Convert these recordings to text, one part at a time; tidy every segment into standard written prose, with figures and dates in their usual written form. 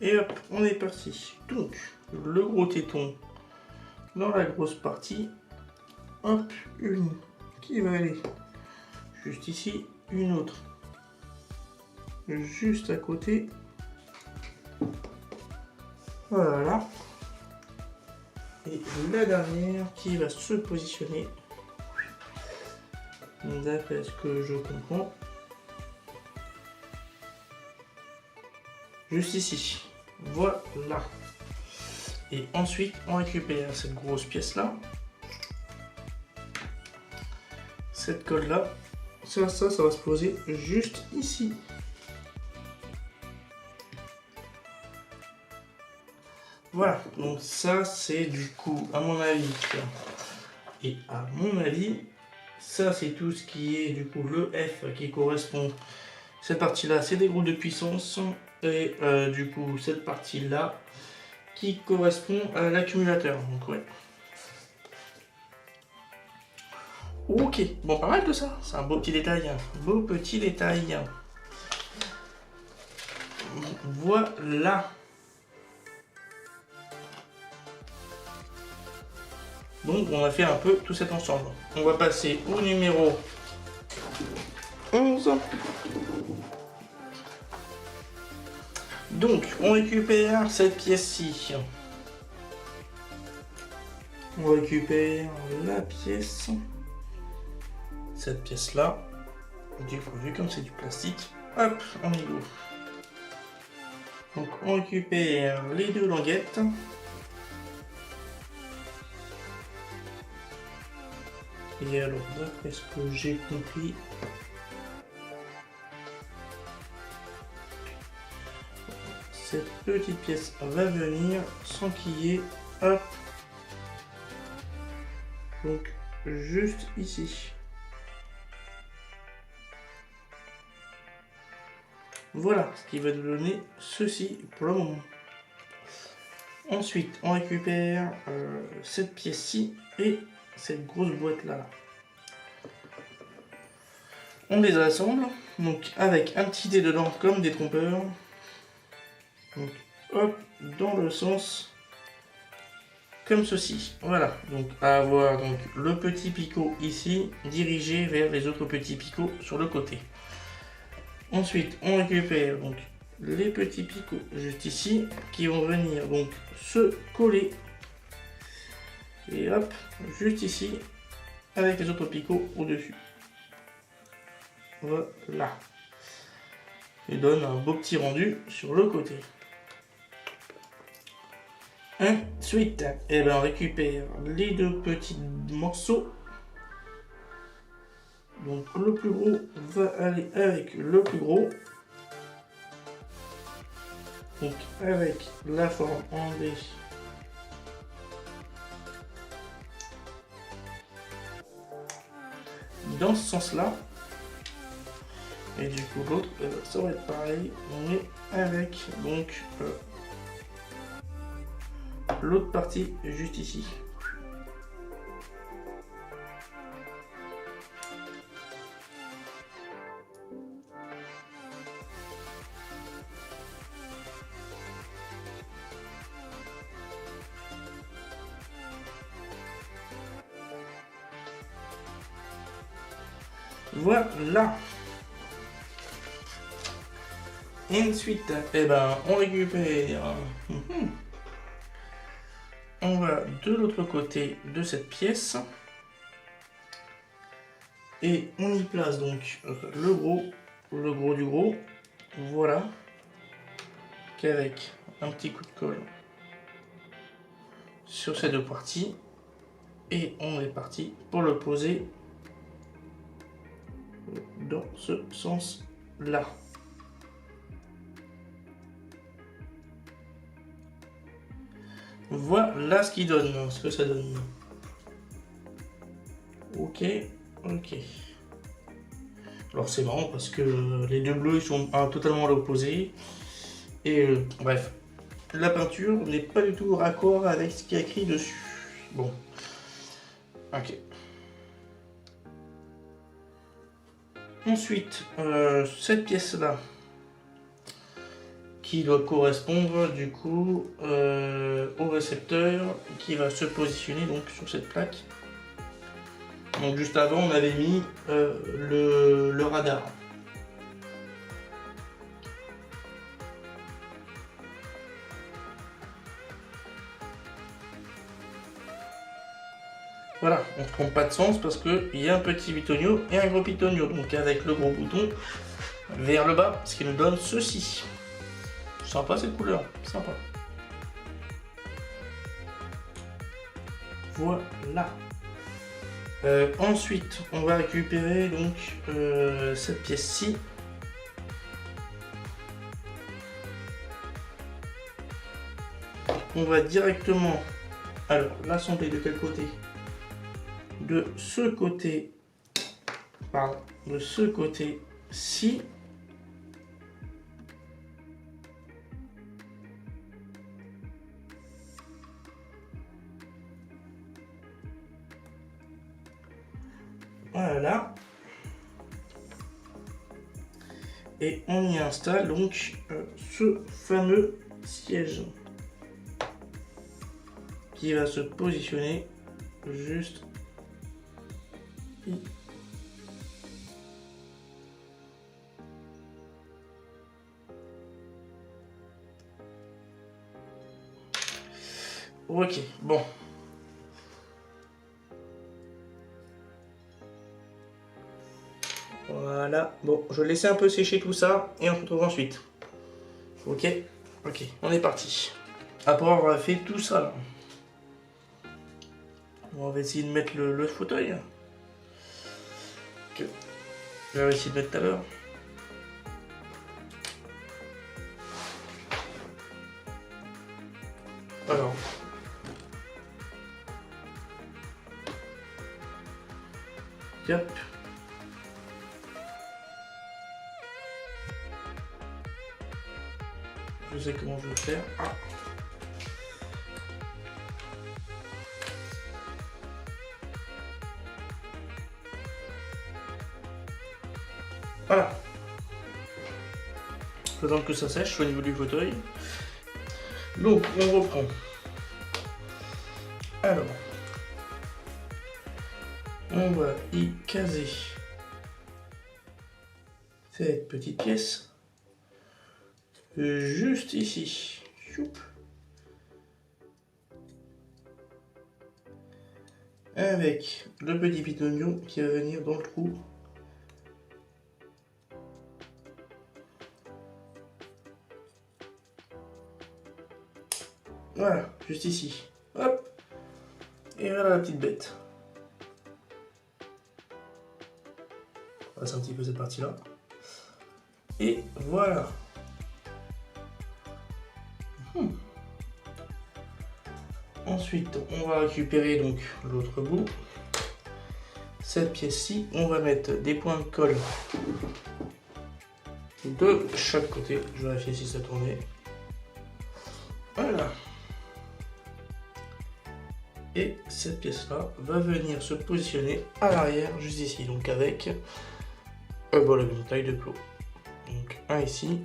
Et hop, on est parti. Donc, le gros téton dans la grosse partie. Hop, une qui va aller juste ici, une autre juste à côté. Voilà. Et la dernière qui va se positionner, d'après ce que je comprends, juste ici. Voilà. Et ensuite, on récupère cette grosse pièce là. Cette colle là. Ça va se poser juste ici. Voilà. Donc ça, c'est du coup, à mon avis, et à mon avis, ça c'est tout ce qui est du coup le F qui correspond. Cette partie-là, c'est des groupes de puissance. Et du coup, cette partie-là qui correspond à l'accumulateur. Donc ouais. Ok, bon, pas mal de ça. C'est un beau petit détail. Beau petit détail. Voilà. Donc on a fait un peu tout cet ensemble. On va passer au numéro 11. Donc on récupère cette pièce-ci. On récupère la pièce. Cette pièce-là. Du coup, vu comme c'est du plastique, hop, on y go. Donc on récupère les deux languettes. Et alors, d'après ce que j'ai compris, cette petite pièce va venir sans qu'il y ait, hop, donc juste ici. Voilà ce qui va nous donner ceci pour le moment. Ensuite, on récupère cette pièce-ci et cette grosse boîte là. On les assemble, donc avec un petit dé dedans comme des trompeurs. Donc hop, dans le sens comme ceci. Voilà, donc à avoir donc le petit picot ici dirigé vers les autres petits picots sur le côté. Ensuite, on récupère donc les petits picots juste ici qui vont venir donc se coller. Et hop, juste ici avec les autres picots au-dessus. Voilà. Et donne un beau petit rendu sur le côté. Ensuite, et ben on récupère les deux petits morceaux. Donc le plus gros va aller avec le plus gros. Donc avec la forme en V. Dans ce sens-là. Et du coup l'autre, ça va être pareil. On est avec donc l'autre partie juste ici. Voilà. Et ensuite, eh ben, on récupère. On va de l'autre côté de cette pièce. Et on y place donc le gros du gros. Voilà. Qu'avec un petit coup de colle sur ces deux parties. Et on est parti pour le poser dans ce sens-là. Voilà ce qui donne, ce que ça donne. Ok. Alors c'est marrant parce que les deux bleus sont totalement à l'opposé. Et bref, la peinture n'est pas du tout raccord avec ce qui est écrit dessus. Bon. Ok. Ensuite, cette pièce-là, qui doit correspondre du coup au récepteur qui va se positionner donc sur cette plaque. Donc juste avant on avait mis le radar. Voilà, on ne se trompe pas de sens parce qu'il y a un petit bitonio et un gros bitonio. Donc avec le gros bouton vers le bas, ce qui nous donne ceci. Sympa cette couleur, sympa. Voilà. Ensuite, on va récupérer donc cette pièce-ci. On va directement, alors l'assembler de quel côté? De ce côté, pardon, de ce côté-ci. Voilà. Et on y installe donc ce fameux siège qui va se positionner juste ici. Ok, bon. Voilà, bon, je vais laisser un peu sécher tout ça et on se retrouve ensuite. Ok, ok, on est parti. Après avoir fait tout ça, là, on va essayer de mettre le fauteuil. Que j'avais essayé de mettre tout à l'heure. Alors. Yep. Je sais comment je vais faire. Ah. Voilà. Faisant que ça sèche au niveau du fauteuil. Donc on reprend. Alors. On va y caser cette petite pièce. Juste ici. Choup. Avec le petit pitonio qui va venir dans le trou. Voilà, juste ici. Hop. Et voilà la petite bête. On passe un petit peu cette partie-là. Et voilà. Ensuite, on va récupérer donc l'autre bout. Cette pièce-ci, on va mettre des points de colle de chaque côté. Je vérifie si ça tournait. Voilà. Et cette pièce-là va venir se positionner à l'arrière, juste ici, donc avec la même taille de plot. Donc un ici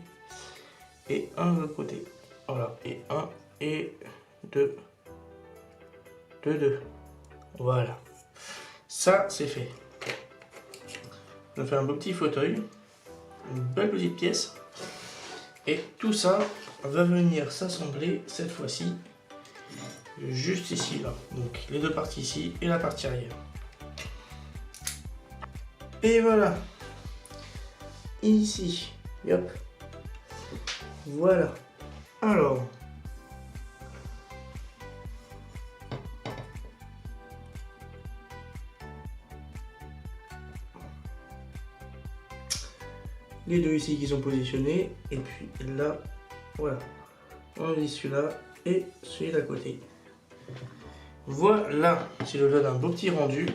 et un de l'autre côté. Voilà, et un et deux. Voilà. Ça, c'est fait. On fait un beau petit fauteuil, une belle petite pièce. Et tout ça va venir s'assembler cette fois-ci juste ici, là. Donc les deux parties ici et la partie arrière. Et voilà. Ici. Hop. Voilà. Alors. Les deux ici qui sont positionnés. Et puis là, voilà. On dit celui-là et celui d'à côté. Voilà, c'est le donne un beau petit rendu.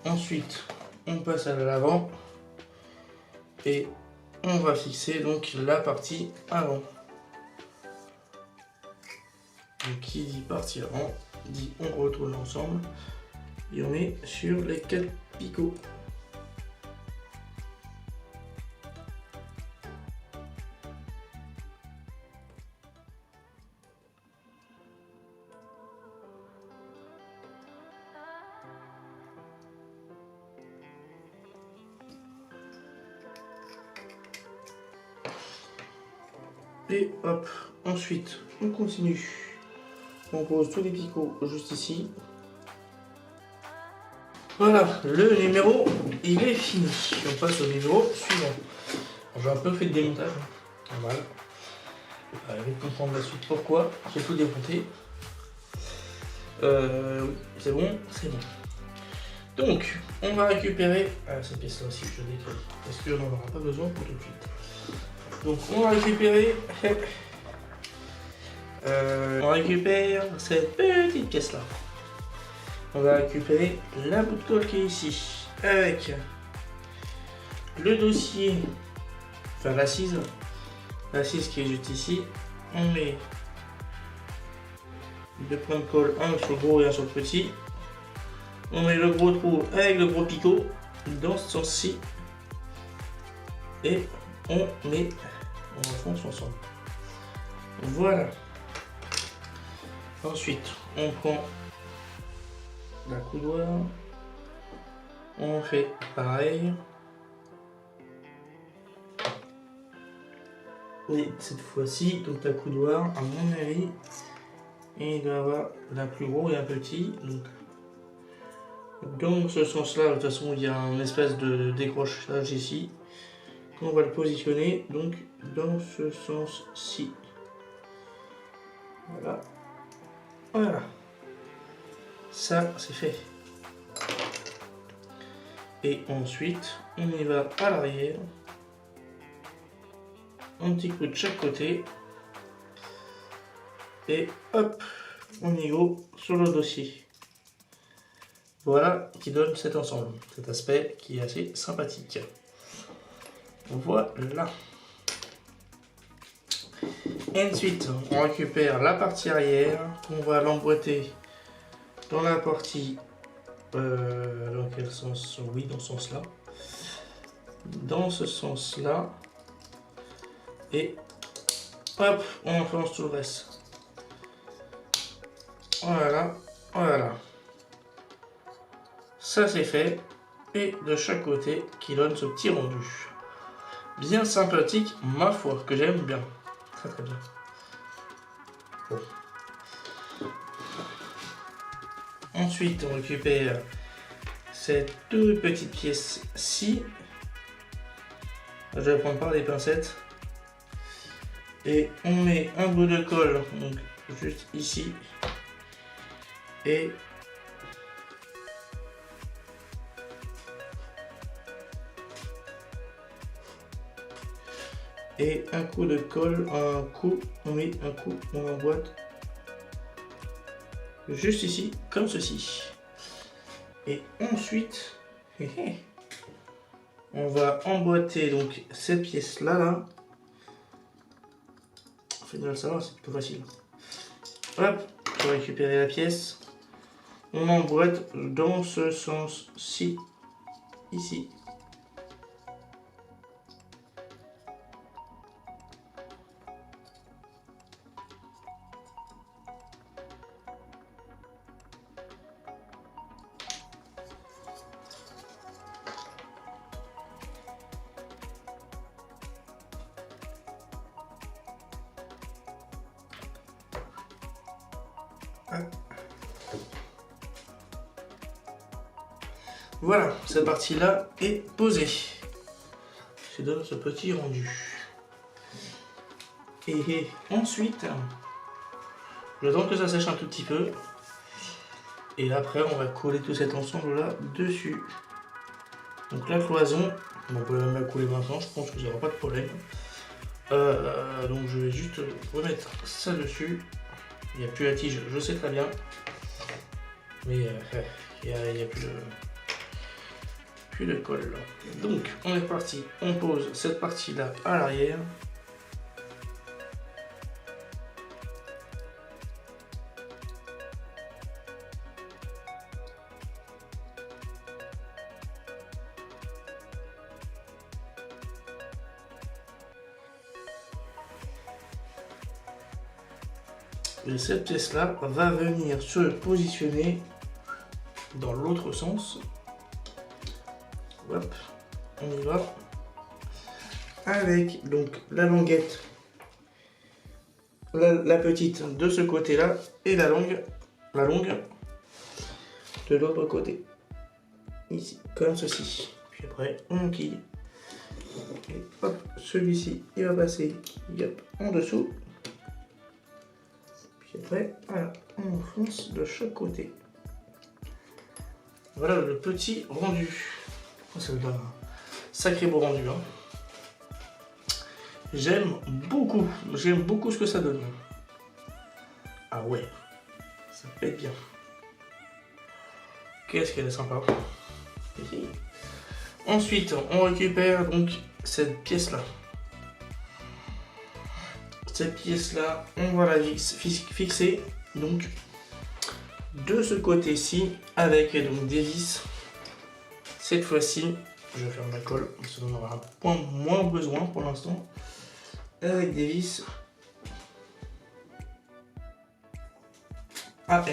Ensuite, on passe à l'avant. Et on va fixer donc la partie avant. Donc qui dit partie avant, dit on retourne l'ensemble. Et on est sur les 4 picots. Et hop, ensuite on continue. On pose tous les picots juste ici. Voilà, le numéro il est fini. On passe au numéro suivant. J'ai un peu fait de démontage. Voilà. Vous allez comprendre la suite pourquoi j'ai tout démonté. Oui, c'est bon, c'est bon. Donc, on va récupérer cette pièce-là aussi, je détruis, parce qu'on n'en aura pas besoin pour tout de suite. Donc, on va récupérer. On récupère cette petite pièce-là. On va récupérer la bout de colle qui est ici, avec le dossier, enfin l'assise qui est juste ici. On met deux points de colle, un sur le gros et un sur le petit. On met le gros trou avec le gros picot dans ce sens-ci et on enfonce ensemble. Voilà. Ensuite, on prend la coudoir, on fait pareil. Et cette fois-ci, donc la coudoir, à mon avis, il doit avoir la plus gros et un petit. Donc, dans ce sens-là, de toute façon, il y a un espèce de décrochage ici. On va le positionner donc dans ce sens-ci. Voilà. Voilà. Ça, c'est fait. Et ensuite, on y va à l'arrière. Un petit coup de chaque côté. Et hop, on y va sur le dossier. Voilà qui donne cet ensemble, cet aspect qui est assez sympathique. Voilà. Ensuite, on récupère la partie arrière, on va l'emboîter dans la partie, dans quel sens? Oui, dans ce sens-là. Dans ce sens-là. Et hop, on influence tout le reste. Voilà, voilà. Ça c'est fait. Et de chaque côté, qui donne ce petit rendu. Bien sympathique, ma foi, que j'aime bien. Très très bien. Bon. Ensuite, on récupère cette toute petite pièce-ci. Je vais prendre par des pincettes. Et on met un bout de colle, donc juste ici. Et un coup de colle, un coup, on emboîte juste ici, comme ceci. Et ensuite, on va emboîter donc cette pièce-là, là. En fait, de le savoir, c'est plutôt facile. Hop, pour récupérer la pièce, on emboîte dans ce sens-ci, ici. Voilà, cette partie-là est posée. Je donne ce petit rendu. Et ensuite, j'attends que ça sèche un tout petit peu. Et après, on va coller tout cet ensemble-là dessus. Donc la cloison, on peut même la coller maintenant, je pense que ça n'aura pas de problème. Donc je vais juste remettre ça dessus. Il n'y a plus la tige, je sais très bien. Mais il n'y a plus de colle. Donc on est parti, on pose cette partie-là à l'arrière. Et cette pièce-là va venir se positionner dans l'autre sens. Hop, on y va. Avec donc la languette la petite de ce côté-là et la longue de l'autre côté. Ici, comme ceci. Puis après, on enquille. Et hop, celui-ci, il va passer yep, en dessous. Puis après, voilà, on enfonce de chaque côté. Voilà le petit rendu. Ça donne un sacré beau rendu. Hein. J'aime beaucoup ce que ça donne. Ah ouais, ça pète bien. Qu'est-ce qu'elle est sympa. Ici. Ensuite, on récupère donc cette pièce-là. Cette pièce-là, on va la fixer donc de ce côté-ci avec donc des vis. Cette fois-ci, je vais faire de la colle, parce qu'on aura un point moins besoin pour l'instant. Avec des vis AM.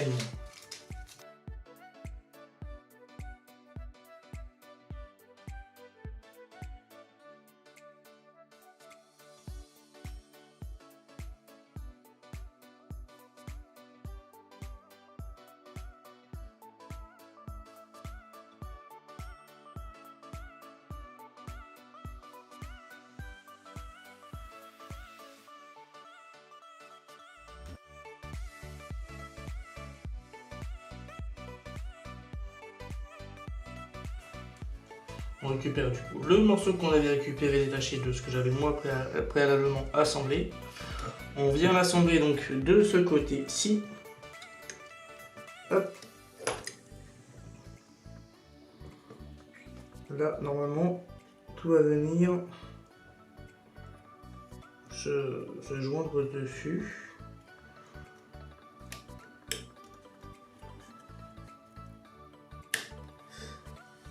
On récupère du coup le morceau qu'on avait récupéré détaché de ce que j'avais moi préalablement assemblé. On vient l'assembler donc de ce côté-ci. Hop. Là, normalement, tout va venir se joindre dessus.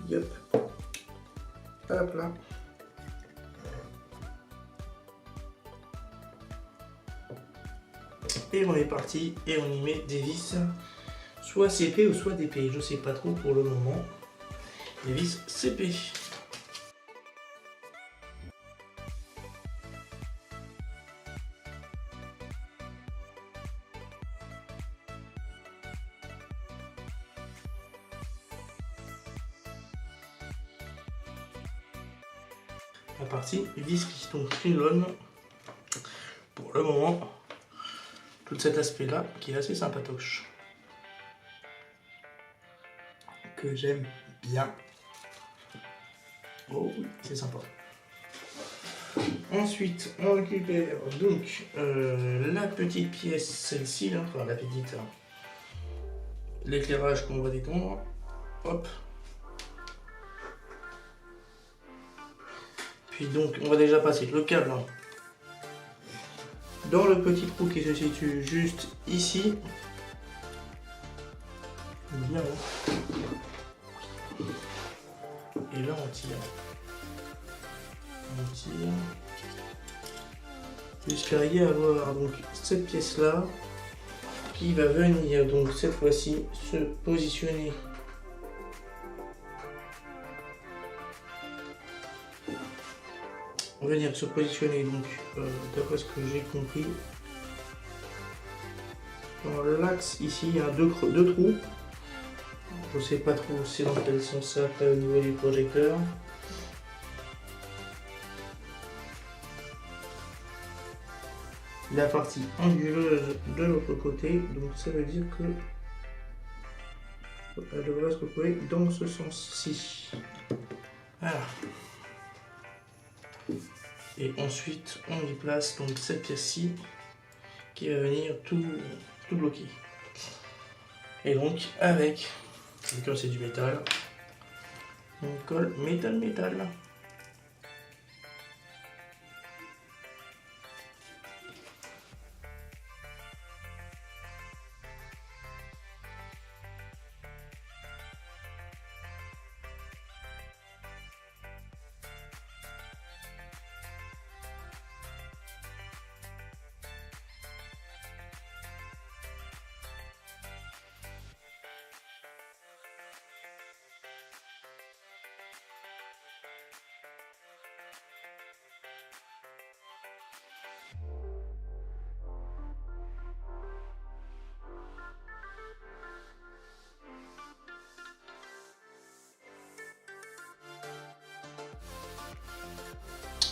Yep. Hop là. Et on est parti et on y met des vis, soit CP ou soit DP, je sais pas trop pour le moment. Des vis CP. La partie vis piston nylon pour le moment, tout cet aspect là qui est assez sympatoche, que j'aime bien. Oh oui, c'est sympa. Ensuite on récupère donc la petite pièce, celle-ci, enfin la petite, l'éclairage qu'on va détendre. Hop. Puis donc on va déjà passer le câble dans le petit trou qui se situe juste ici. Bien haut. Et là on tire. On tire. Jusqu'à y avoir donc cette pièce là qui va venir donc cette fois-ci se positionner donc d'après ce que j'ai compris dans l'axe ici. Il y a deux trous, je sais pas trop c'est dans quel sens ça après au niveau du projecteur. La partie anguleuse de l'autre côté, donc ça veut dire que elle devrait se retrouver dans ce sens-ci. Voilà. Et ensuite on y place donc cette pièce-ci qui va venir tout bloquer. Et donc avec, comme c'est du métal, on colle métal.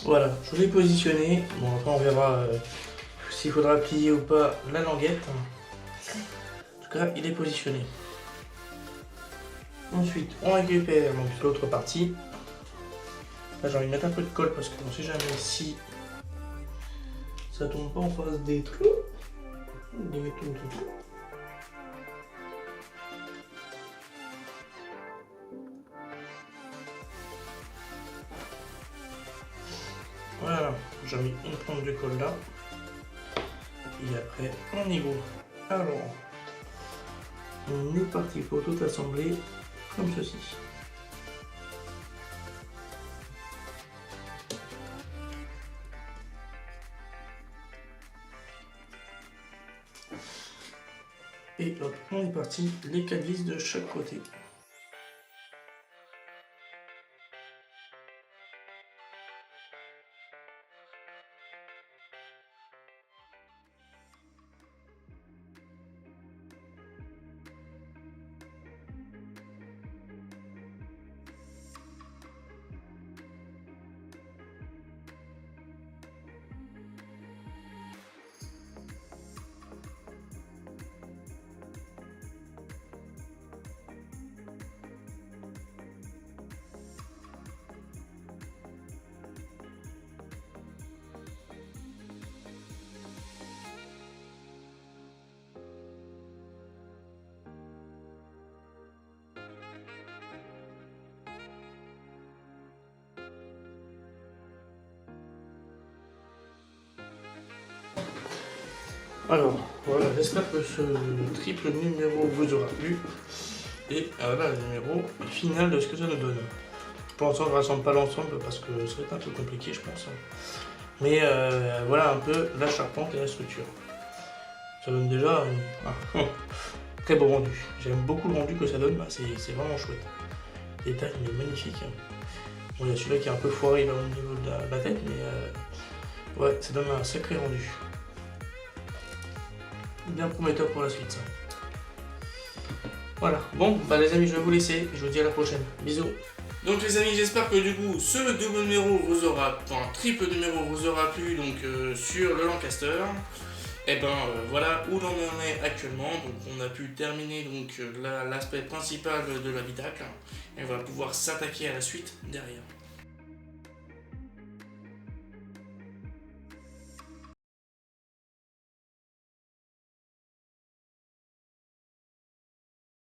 Voilà, je l'ai positionné. Bon, après on verra s'il faudra plier ou pas la languette. En tout cas, il est positionné. Ensuite, on récupère l'autre partie. Là, j'ai envie de mettre un peu de colle parce qu'on ne sait jamais si ça tombe pas en face des trous. Voilà, j'ai mis une pointe de colle là. Et après, on y va. Alors, on est parti, il faut tout assembler comme ceci. Et hop, on est parti, les 4 vis de chaque côté. Alors, voilà, j'espère que ce triple numéro vous aura plu. Et voilà le numéro final de ce que ça nous donne. Pour l'instant, je ne rassemble pas l'ensemble parce que ça va être un peu compliqué, je pense. Mais voilà un peu la charpente et la structure. Ça donne déjà un très beau rendu. J'aime beaucoup le rendu que ça donne, c'est vraiment chouette. Le détail, il est magnifique. Bon, il y a celui-là qui est un peu foiré là, au niveau de la tête, mais ouais, ça donne un sacré rendu. Bien prometteur pour la suite, ça. Voilà, bon, bah les amis, je vais vous laisser. Je vous dis à la prochaine. Bisous. Donc les amis, j'espère que du coup, ce double numéro vous aura, enfin triple numéro vous aura plu donc sur le Lancaster. Et ben voilà où l'on en est actuellement. Donc on a pu terminer donc l'aspect principal de l'habitacle et on va pouvoir s'attaquer à la suite derrière.